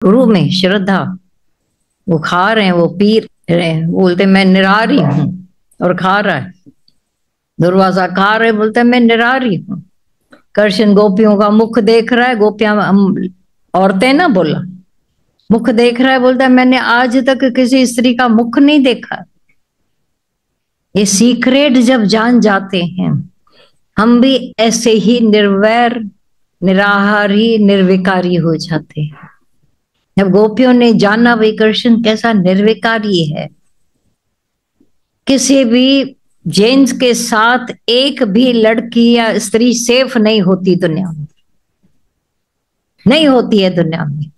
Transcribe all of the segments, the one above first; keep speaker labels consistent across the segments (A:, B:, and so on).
A: गुरु में श्रद्धा। वो खा रहे हैं, वो पी रहे हैं, बोलते मैं निरारी हूं और खा रहा है। दुर्वासा खा रहे, बोलते मैं निरारी हूं। कृष्ण गोपियों का मुख देख रहा है, गोपियां औरतें ना बोला, मुख देख रहा है, बोलता है मैंने आज तक किसी स्त्री का मुख नहीं देखा। ये सीक्रेट जब जान जाते हैं, हम भी ऐसे ही निर्वैर, निराहारी, निर्विकारी हो जाते हैं। जब गोपियों ने जाना भाई कृष्ण कैसा निर्विकारी है, किसी भी जेंट्स के साथ एक भी लड़की या स्त्री सेफ नहीं होती दुनिया में, नहीं होती है दुनिया में।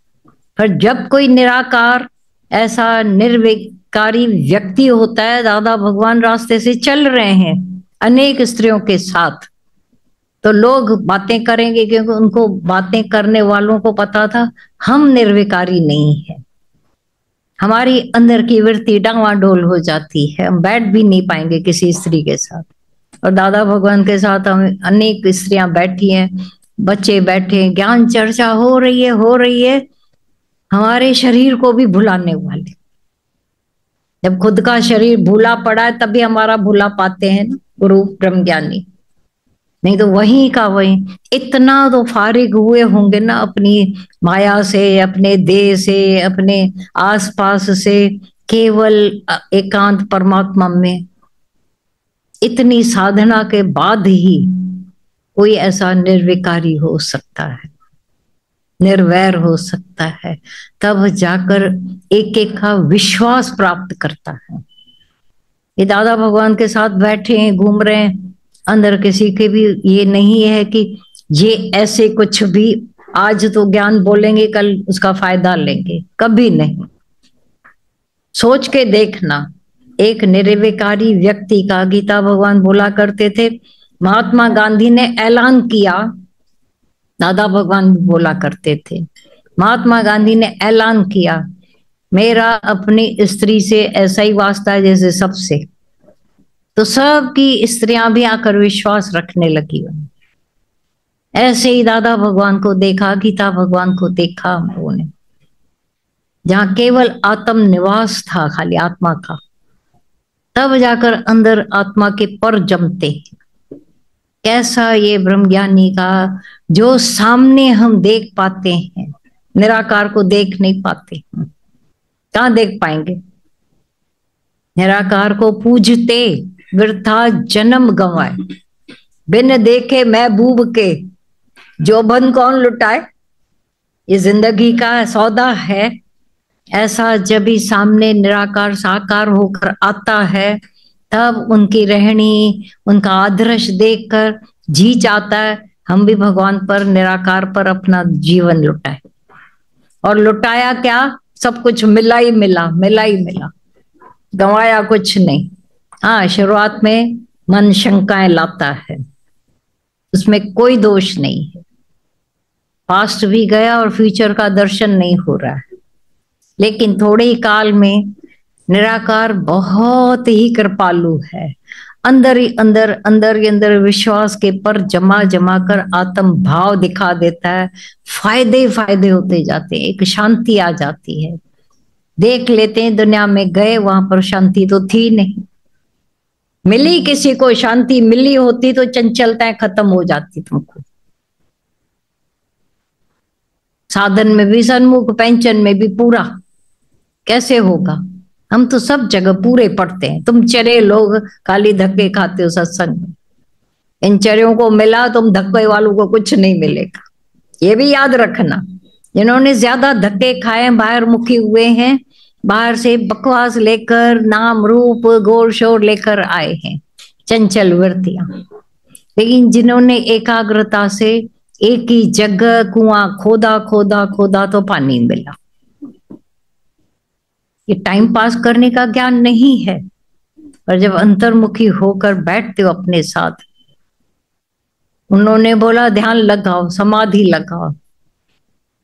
A: पर जब कोई निराकार ऐसा निर्विकारी व्यक्ति होता है, दादा भगवान रास्ते से चल रहे हैं अनेक स्त्रियों के साथ, तो लोग बातें करेंगे, क्योंकि उनको बातें करने वालों को पता था हम निर्विकारी नहीं है। हमारी अंदर की वृत्ति डांवाडोल हो जाती है, हम बैठ भी नहीं पाएंगे किसी स्त्री के साथ। और दादा भगवान के साथ हम अनेक स्त्रियां बैठी हैं, बच्चे बैठे, ज्ञान चर्चा हो रही है, हमारे शरीर को भी भुलाने वाले। जब खुद का शरीर भूला पड़ा है तभी हमारा भूला पाते हैं ना गुरु ब्रह्म ज्ञानी, नहीं तो वहीं का वहीं। इतना तो फारिग हुए होंगे ना अपनी माया से, अपने देह से, अपने आसपास से, केवल एकांत परमात्मा में। इतनी साधना के बाद ही कोई ऐसा निर्विकारी हो सकता है, निर्वैर हो सकता है, तब जाकर एक एक का विश्वास प्राप्त करता है। ये दादा भगवान के साथ बैठे हैं, घूम रहे हैं, अंदर किसी के भी ये नहीं है कि ये ऐसे कुछ भी आज तो ज्ञान बोलेंगे कल उसका फायदा लेंगे, कभी नहीं। सोच के देखना, एक निर्विकारी व्यक्ति का, गीता भगवान बोला करते थे, महात्मा गांधी ने ऐलान किया, दादा भगवान बोला करते थे, महात्मा गांधी ने ऐलान किया मेरा अपनी स्त्री से ऐसा ही वास्ता है जैसे सबसे। तो सबकी स्त्रियां भी आकर विश्वास रखने लगी। ऐसे ही दादा भगवान को देखा, गीता भगवान को देखा हम लोगों ने, जहां केवल आत्म निवास था, खाली आत्मा का, तब जाकर अंदर आत्मा के पर जमते। कैसा ये ब्रह्मज्ञानी का जो सामने हम देख पाते हैं, निराकार को देख नहीं पाते, कहां देख पाएंगे। निराकार को पूजते वृथा जन्म गंवाए, बिन देखे महबूब के जोबन कौन लुटाए। ये जिंदगी का सौदा है। ऐसा जब भी सामने निराकार साकार होकर आता है, तब उनकी रहनी, उनका आदर्श देखकर जी चाहता है हम भी भगवान पर, निराकार पर अपना जीवन लुटाए। और लुटाया क्या, सब कुछ मिला ही मिला, मिला ही मिला, गंवाया कुछ नहीं। हाँ, शुरुआत में मन शंकाएं लाता है, उसमें कोई दोष नहीं है। पास्ट भी गया और फ्यूचर का दर्शन नहीं हो रहा है, लेकिन थोड़े ही काल में निराकार बहुत ही कृपालु है। अंदर ही अंदर, अंदर ही अंदर विश्वास के पर जमा जमा कर आत्म भाव दिखा देता है। फायदे फायदे होते जाते हैं, एक शांति आ जाती है। देख लेते हैं दुनिया में गए, वहां पर शांति तो थी नहीं। मिली किसी को शांति मिली होती तो चंचलताएं खत्म हो जाती तुमको। साधन में भी सन्मुख, पेंशन में भी पूरा, कैसे होगा। हम तो सब जगह पूरे पढ़ते हैं, तुम चरे लोग खाली धक्के खाते हो सत्संग में। इन चरों को मिला, तुम धक्के वालों को कुछ नहीं मिलेगा, ये भी याद रखना। जिन्होंने ज्यादा धक्के खाए, बाहर मुखी हुए हैं, बाहर से बकवास लेकर, नाम रूप गोर शोर लेकर आए हैं, चंचल वृत्तियां। लेकिन जिन्होंने एकाग्रता से एक ही जगह कुआं खोदा खोदा खोदा तो पानी मिला। ये टाइम पास करने का ज्ञान नहीं है, पर जब अंतर्मुखी होकर बैठते हो अपने साथ, उन्होंने बोला ध्यान लगाओ, समाधि लगाओ,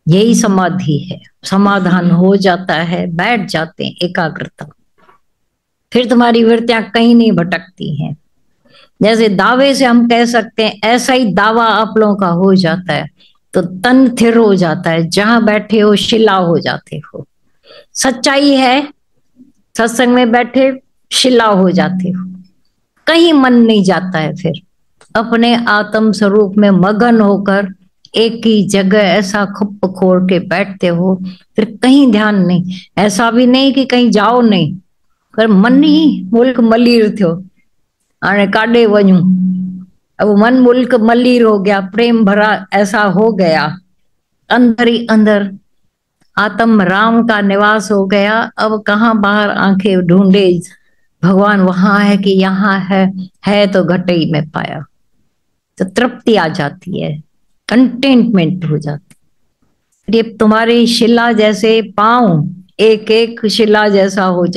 A: यही समाधि है। समाधान हो जाता है, बैठ जाते हैं एकाग्रता, फिर तुम्हारी वृत्तियां कहीं नहीं भटकती हैं। जैसे दावे से हम कह सकते हैं, ऐसा ही दावा आप लोगों का हो जाता है। तो तन थिर हो जाता है, जहां बैठे हो शिला हो जाते हो। सच्चाई है, सत्संग में बैठे शिला हो जाते हो, कहीं मन नहीं जाता है। फिर अपने आत्म स्वरूप में मगन होकर एक ही जगह ऐसा खुप खोड़ के बैठते हो, फिर कहीं ध्यान नहीं। ऐसा भी नहीं कि कहीं जाओ नहीं, पर मन ही मुल्क मलीर थियो, हाणे काॾे वञूं। अब मन मुल्क मलीर हो गया, प्रेम भरा ऐसा हो गया, अंदर ही अंदर आत्म राम का निवास हो गया। अब कहाँ बाहर आंखें ढूंढे, भगवान वहां है कि यहाँ है तो घटे में पाया। तो तृप्ति आ जाती है, कंटेंटमेंट हो जाती है। ये तुम्हारी शिला जैसे पांव एक एक शिला जैसा हो जाता